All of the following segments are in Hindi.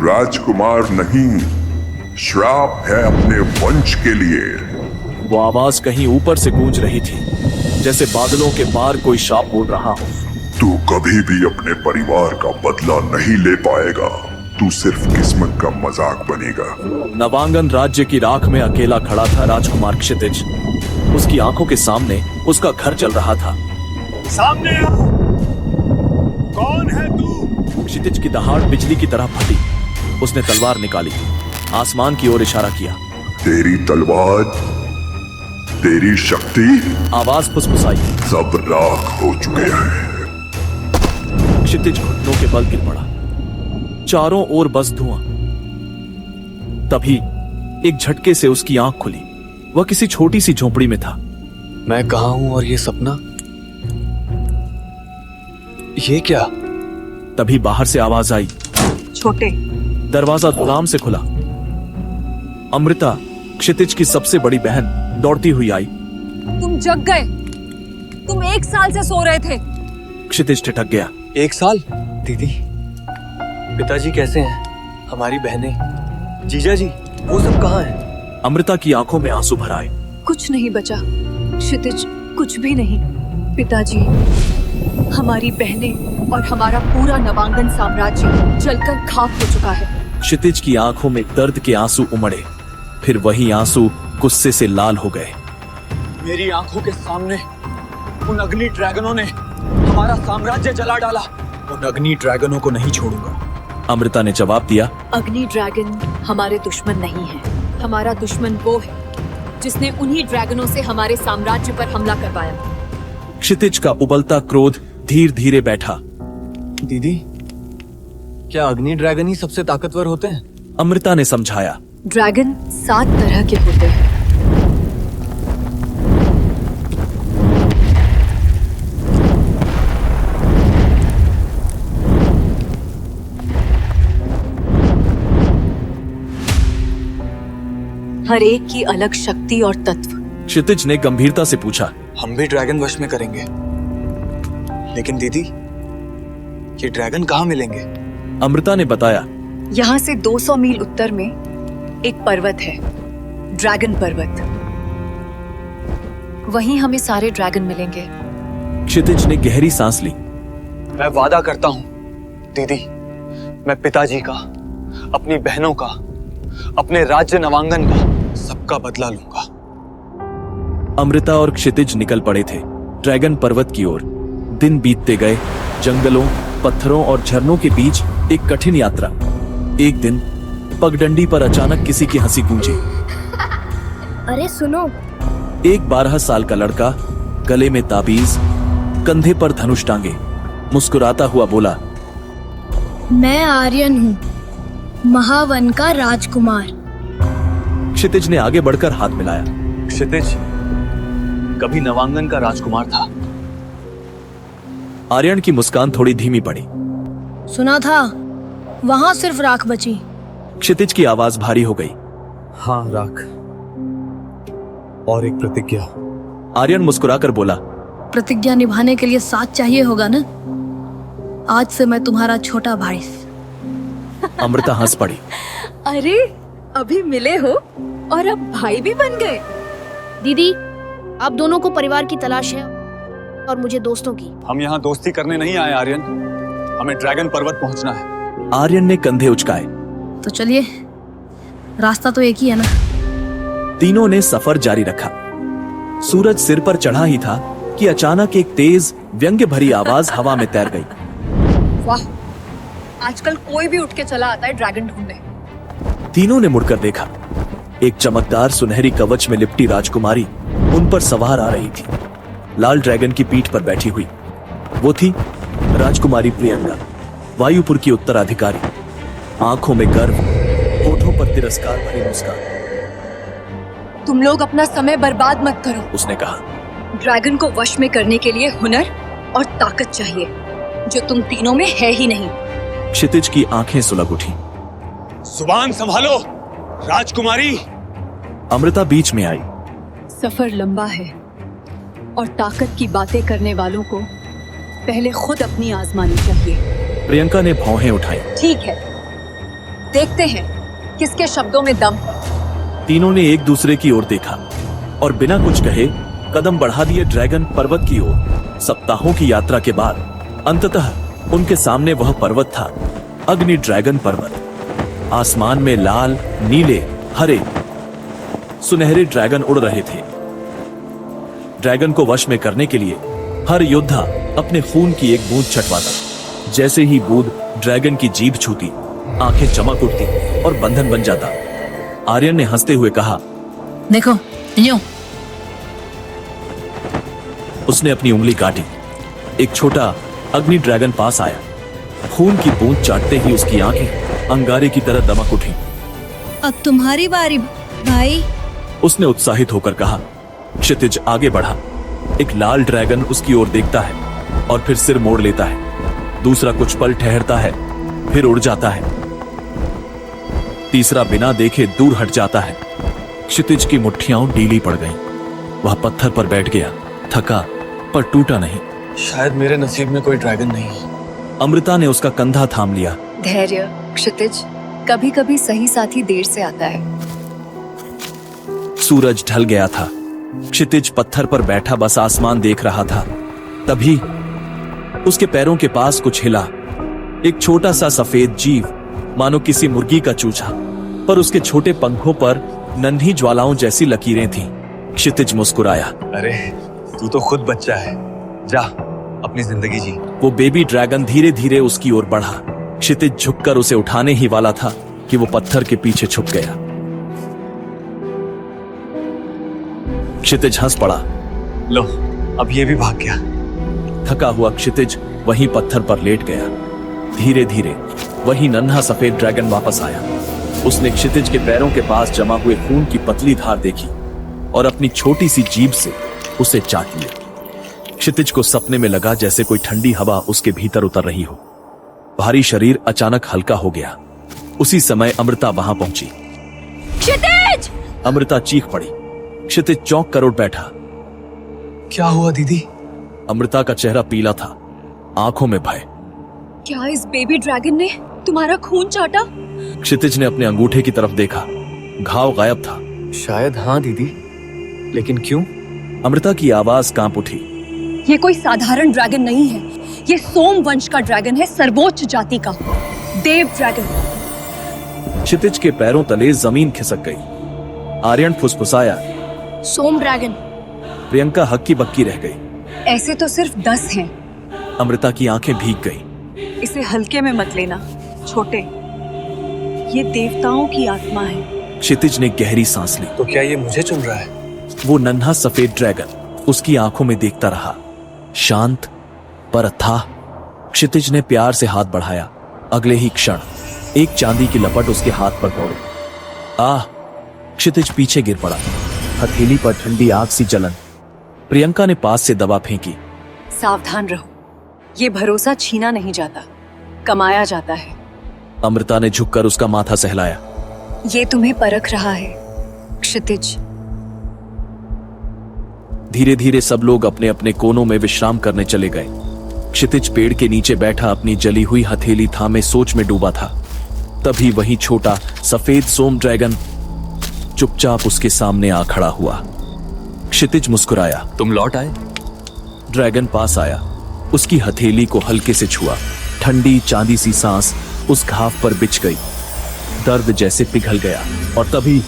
राजकुमार नहीं, श्राप है अपने वंश के लिए। वो आवाज कहीं ऊपर से गूंज रही थी, जैसे बादलों के पार कोई श्राप बोल रहा हो। तू कभी भी अपने परिवार का बदला नहीं ले पाएगा। तू सिर्फ किस्मत का मजाक बनेगा। नवांगन राज्य की राख में अकेला खड़ा था राजकुमार क्षितिज। उसकी आंखों के सामने उसका घर जल रहा था। सामने आ! कौन है तू? क्षितिज की दहाड़ बिजली की तरह फटी। उसने तलवार निकाली, आसमान की ओर इशारा किया। तेरी तलवार, तेरी शक्ति, आवाज फुसफुसाई। सब राख हो चुके हैं। क्षितिज घुटनों के बल गिर पड़ा। चारों ओर बस धुआं। तभी एक झटके से उसकी आंख खुली। वह किसी छोटी सी झोपड़ी में था। मैं कहां हूं और ये सपना? ये क्या? तभी बाहर से आवाज आई। छोटे। दरवाजा धड़ाम से खुला। अमृता, क्षितिज की सबसे बड़ी बहन, दौड़ती हुई आई। तुम जग गए। तुम 1 साल से सो रहे थे। क्षितिज ठिठक गया। 1 साल? दीदी, पिताजी कैसे हैं? हमारी बहनें, जीजा जी, वो सब कहाँ हैं? अमृता की आंखों में आंसू भर आए। कुछ नहीं बचा क्षितिज, कुछ भी नहीं। पिताजी, हमारी बहनें और हमारा पूरा नवांगन साम्राज्य जलकर खाक हो चुका है। क्षितिज की आंखों में दर्द के आंसू उमड़े, फिर वही आंसू गुस्से से लाल हो गए। मेरी आंखों के सामने उन अग्नि ड्रैगनों ने हमारा साम्राज्य जला डाला। उन अग्नि ड्रैगनों को नहीं छोड़ूंगा। अमृता ने जवाब दिया। अग्नि ड्रैगन हमारे दुश्मन नहीं है। हमारा दुश्मन वो है जिसने उन्हीं ड्रैगनों से हमारे साम्राज्य पर हमला करवाया। क्षितिज का उबलता क्रोध धीरे धीरे बैठा। दीदी, क्या अग्नि ड्रैगन ही सबसे ताकतवर होते हैं? अमृता ने समझाया। ड्रैगन 7 तरह के होते हैं। हर एक की अलग शक्ति और तत्व। क्षितिज ने गंभीरता से पूछा। हम भी ड्रैगन वश में करेंगे, लेकिन दीदी, ये ड्रैगन कहाँ मिलेंगे? अमृता ने बताया। यहाँ से 200 मील उत्तर में एक पर्वत है, ड्रैगन पर्वत। वहीं हमें सारे ड्रैगन मिलेंगे। क्षितिज ने गहरी सांस ली। मैं वादा करता हूँ दीदी, मैं पिताजी का, अपनी बहनों का, अपने राज्य नवांगन का सबका बदला लूंगा। अमृता और क्षितिज निकल पड़े थे ड्रैगन पर्वत की ओर। दिन बीतते गए। जंगलों, पत्थरों और झरनों के बीच एक कठिन यात्रा। एक दिन पगडंडी पर अचानक किसी की हंसी गूंजी। अरे सुनो। एक 12 साल का लड़का, गले में ताबीज, कंधे पर धनुष टांगे, मुस्कुराता हुआ बोला। मैं आर्यन हूँ, महावन का राजकुमार। क्षितिज ने आगे बढ़कर हाथ मिलाया। क्षितिज कभी नवांगन का राजकुमार था। आर्यन की मुस्कान थोड़ी धीमी पड़ी। सुना था वहाँ सिर्फ राख बची। क्षितिज की आवाज भारी हो गई। हाँ, राख और एक प्रतिज्ञा। आर्यन मुस्कुराकर बोला। प्रतिज्ञा निभाने के लिए साथ चाहिए होगा ना? आज से मैं तुम्हारा छोटा भाई। अमृता हंस पड़ी। अरे, अभी मिले हो और अब भाई भी बन गए। दीदी, आप दोनों को परिवार की तलाश है और मुझे दोस्तों की। हम यहाँ दोस्ती करने नहीं आए आर्यन, हमें ड्रैगन पर्वत पहुँचना है। आर्यन ने कंधे उचकाए। तो चलिए, रास्ता तो एक ही है ना। तीनों ने सफर जारी रखा। सूरज सिर पर चढ़ा ही था कि अचानक एक तेज व्यंग्य भरी आवाज हवा में तैर गई। वाह, आजकल कोई भी उठ के चला आता है ड्रैगन ढूंढने। तीनों ने मुड़कर देखा। एक चमकदार सुनहरी कवच में लिपटी राजकुमारी उन पर सवार आ रही थी, लाल ड्रैगन की पीठ पर बैठी हुई। वो थी राजकुमारी प्रियंका, वायुपुर की उत्तराधिकारी। आंखों में गर्व, होठों पर तिरस्कार भरी मुस्कान। तुम लोग अपना समय बर्बाद मत करो, उसने कहा। ड्रैगन को वश में करने के लिए हुनर और ताकत चाहिए, जो तुम तीनों में है ही नहीं। क्षितिज की आंखें सुलग उठी। जुबान संभालो राजकुमारी। अमृता बीच में आई। सफर लंबा है और ताकत की बातें करने वालों को पहले खुद अपनी आजमानी चाहिए। प्रियंका ने भौहें उठाई। ठीक है, देखते हैं किसके शब्दों में दम। तीनों ने एक दूसरे की ओर देखा और बिना कुछ कहे कदम बढ़ा दिए ड्रैगन पर्वत की ओर। सप्ताहों की यात्रा के बाद अंततः उनके सामने वह पर्वत था, अग्नि ड्रैगन पर्वत। आसमान में लाल, नीले, हरे, सुनहरे ड्रैगन उड़ रहे थे। ड्रैगन को वश में करने के लिए हर योद्धा अपने खून की एक बूंद छटवाता। जैसे ही बूंद ड्रैगन की जीभ छूती, आंखें चमक उठती और बंधन बन जाता। आर्यन ने हंसते हुए कहा, देखो यूं। उसने अपनी उंगली काटी। एक छोटा अग्नि ड्रैगन पास आया। खून की बूंद चाटते ही उसकी आंखें अंगारे की तरह दमक उठी। अब तुम्हारी बारी भाई। उसने उत्साहित होकर कहा। क्षितिज आगे बढ़ा। एक लाल ड्रैगन उसकी ओर देखता है और फिर सिर मोड़ लेता है। दूसरा कुछ पल ठहरता है, फिर उड़ जाता है। तीसरा बिना देखे दूर हट जाता है। क्षितिज की मुट्ठियां ढीली पड़ गईं। वह पत्थर पर बैठ गया, थका पर टूटा नहीं। शायद मेरे नसीब में कोई ड्रैगन नहीं है। अमृता ने उसका कंधा थाम लिया। धैर्य क्षितिज, कभी कभी सही साथी देर से आता है। सूरज ढल गया था। क्षितिज पत्थर पर बैठा बस आसमान देख रहा था। तभी उसके पैरों के पास कुछ हिला। एक छोटा सा सफेद जीव, मानो किसी मुर्गी का चूचा, पर उसके छोटे पंखों पर नन्ही ज्वालाओं जैसी लकीरें थीं। क्षितिज मुस्कुराया। अरे तू तो खुद बच्चा है, जा अपनी जिंदगी जी। वो बेबी ड्रैगन धीरे धीरे उसकी ओर बढ़ा। क्षितिज झुककर उसे उठाने ही वाला था कि वो पत्थर के पीछे छुप गया। क्षितिज हंस पड़ा। लो, अब ये भी भाग गया। थका हुआ क्षितिज वहीं पत्थर पर लेट गया। धीरे धीरे वही नन्हा सफेद ड्रैगन वापस आया। उसने क्षितिज के पैरों के पास जमा हुए खून की पतली धार देखी और अपनी छोटी सी जीभ से उसे चाट लिया। क्षितिज को सपने में लगा जैसे कोई ठंडी हवा उसके भीतर उतर रही हो। भारी शरीर अचानक हल्का हो गया। उसी समय अमृता वहां पहुंची। क्षितिज! अमृता चीख पड़ी। क्षितिज चौंक कर उठ बैठा। क्या हुआ दीदी? अमृता का चेहरा पीला था, आंखों में भय। क्या इस बेबी ड्रैगन ने तुम्हारा खून चाटा? क्षितिज ने अपने अंगूठे की तरफ देखा। घाव गायब था। शायद हाँ दीदी, लेकिन क्यों? अमृता की आवाज कांप उठी। ये कोई साधारण ड्रैगन नहीं है। ये सोम वंश का ड्रैगन है, सर्वोच्च जाति का देव ड्रैगन। क्षितिज के पैरों तले जमीन खिसक गई। आर्यन फुसफुसाया, सोम ड्रैगन। प्रियंका हक्की बक्की रह गई। ऐसे तो सिर्फ 10 हैं। अमृता की आंखें भीग गई। इसे हल्के में मत लेना छोटे, ये देवताओं की आत्मा है। क्षितिज ने गहरी सांस ली। तो क्या ये मुझे चुन रहा है? वो नन्हा सफेद ड्रैगन उसकी आंखों में देखता रहा, शांत पर अथाह। क्षितिज ने प्यार से हाथ बढ़ाया। अगले ही क्षण एक चांदी की लपट उसके हाथ पर दौड़ी। आह! क्षितिज पीछे गिर पड़ा। हथेली पर ठंडी आग सी जलन। प्रियंका ने पास से दवा फेंकी। सावधान रहो, ये भरोसा छीना नहीं जाता, कमाया जाता है। अमृता ने झुककर उसका माथा सहलाया। ये तुम्हें परख रहा है क्षितिज। धीरे धीरे सब लोग अपने अपने कोनों में विश्राम करने चले गए। क्षितिज पेड़ के नीचे बैठा अपनी जली हुई हथेली थामे सोच में डूबा था। तभी वही छोटा सफेद सोम ड्रैगन चुपचाप उसके सामने आ खड़ा हुआ। क्षितिज मुस्कुराया। तुम लौट आए? ड्रैगन पास आया, उसकी हथेली को हल्के से छुआ। ठंडी चांदी सी सांस उस घाव पर बिछ गई। दर्द जैसे पिघल गया और तभी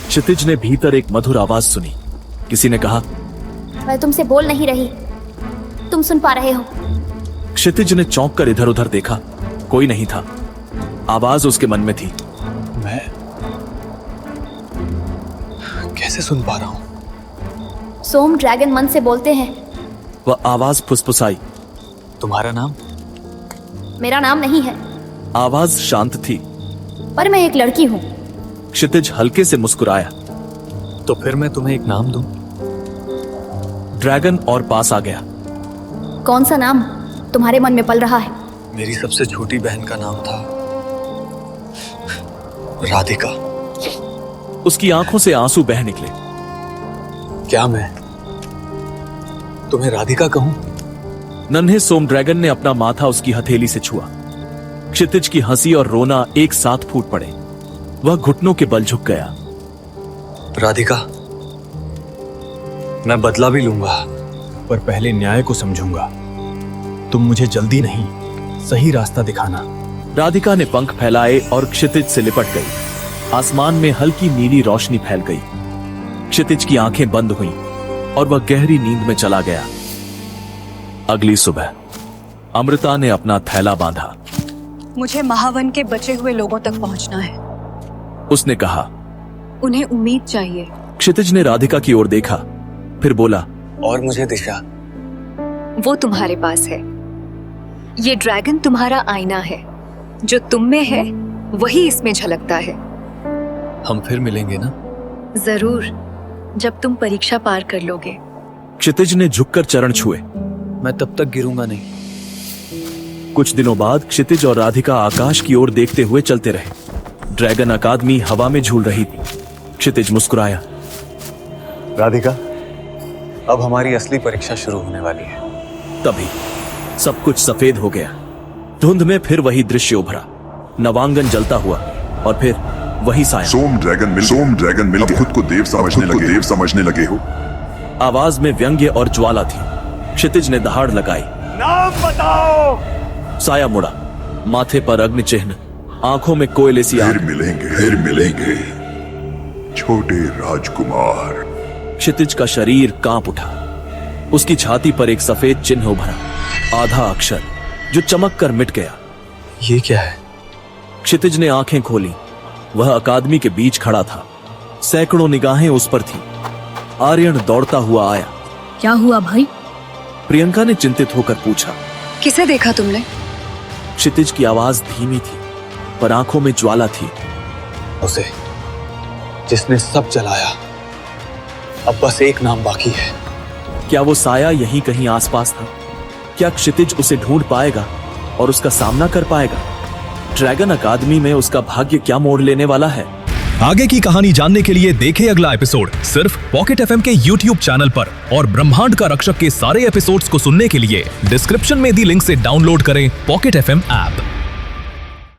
क्षितिज ने भीतर एक मधुर आवाज सुनी। किसी ने कहा, मैं तुमसे बोल नहीं रही, तुम सुन पा रहे हो? क्षितिज ने चौंक कर इधर उधर देखा। कोई नहीं था। आवाज उसके मन में थी। मैं कैसे सुन पा रहा हूं? सोम ड्रैगन मन से बोलते हैं। वह आवाज फुसफुसाई। तुम्हारा नाम? मेरा नाम नहीं है, आवाज शांत थी। पर मैं एक लड़की हूँ। क्षितिज हल्के से मुस्कुराया। तो फिर मैं तुम्हें एक नाम दूं? ड्रैगन और पास आ गया। कौन सा नाम तुम्हारे मन में पल रहा है? मेरी सबसे छोटी बहन का नाम था राधिका। उसकी आंखों से आंसू बह निकले। क्या मैं तुम्हें राधिका कहूं? नन्हे सोम ड्रैगन ने अपना माथा उसकी हथेली से छुआ। क्षितिज की हंसी और रोना एक साथ फूट पड़े। वह घुटनों के बल झुक गया। राधिका, मैं बदला भी लूंगा, पर पहले न्याय को समझूंगा। तुम मुझे जल्दी नहीं, सही रास्ता दिखाना। राधिका ने पंख फैलाए और क्षितिज से लिपट गई। आसमान में हल्की नीली रोशनी फैल गई। क्षितिज की आंखें बंद हुईं और वह गहरी नींद में चला गया। अगली सुबह अमृता ने अपना थैला बांधा। मुझे महावन के बचे हुए लोगों तक पहुंचना है। उसने कहा। उन्हें उम्मीद चाहिए। क्षितिज ने राधिका की ओर देखा, फिर बोला, और मुझे दिशा। वो तुम्हारे पास है। ये ड्रैगन तुम्हारा आईना है। जो तुम में है वही इसमें झलकता है। हम फिर मिलेंगे ना? जरूर, जब तुम परीक्षा पार कर लोगे। क्षितिज ने झुककर चरण छुए। मैं तब तक गिरूंगा नहीं। कुछ दिनों बाद क्षितिज और राधिका आकाश की ओर देखते हुए चलते रहे। ड्रैगन अकादमी हवा में झूल रही थी। क्षितिज मुस्कुराया। राधिका, अब हमारी असली परीक्षा शुरू होने वाली है। तभी सब कुछ सफेद हो गया। धुंध में फिर वही दृश्य उभरा। नवांगन जलता हुआ और फिर वही साया। सोम ड्रैगन मिल अब खुद को देव समझने लगे हो। आवाज में व्यंग्य और ज्वाला थी। क्षितिज ने दहाड़ लगाई। नाम बताओ। साया मुड़ा, माथे पर अग्नि चिन्ह, आंखों में कोयले सी आग। फिर मिलेंगे छोटे राजकुमार। क्षितिज का शरीर कांप उठा। उसकी छाती पर एक सफेद चिन्ह उभरा, आधा अक्षर जो चमक कर मिट गया। ये क्या है? क्षितिज ने आंखें खोली। वह अकादमी के बीच खड़ा था। सैकड़ों निगाहें उस पर थी। आर्यन दौड़ता हुआ आया। क्या हुआ भाई? प्रियंका ने चिंतित होकर पूछा। किसे देखा तुमने? क्षितिज की आवाज धीमी थी, पर आंखों में ज्वाला थी। उसे, जिसने सब जलाया। अब बस एक नाम बाकी है। क्या वो साया यहीं कहीं आसपास था? क्या क्षितिज उसे ढूंढ पाएगा और उसका सामना कर पाएगा? ड्रैगन अकादमी में उसका भाग्य क्या मोड़ लेने वाला है? आगे की कहानी जानने के लिए देखें अगला एपिसोड सिर्फ पॉकेट एफएम के YouTube चैनल पर। और ब्रह्मांड का रक्षक के सारे एपिसोड्स को सुनने के लिए डिस्क्रिप्शन में दी लिंक से डाउनलोड करें पॉकेट एफएम ऐप।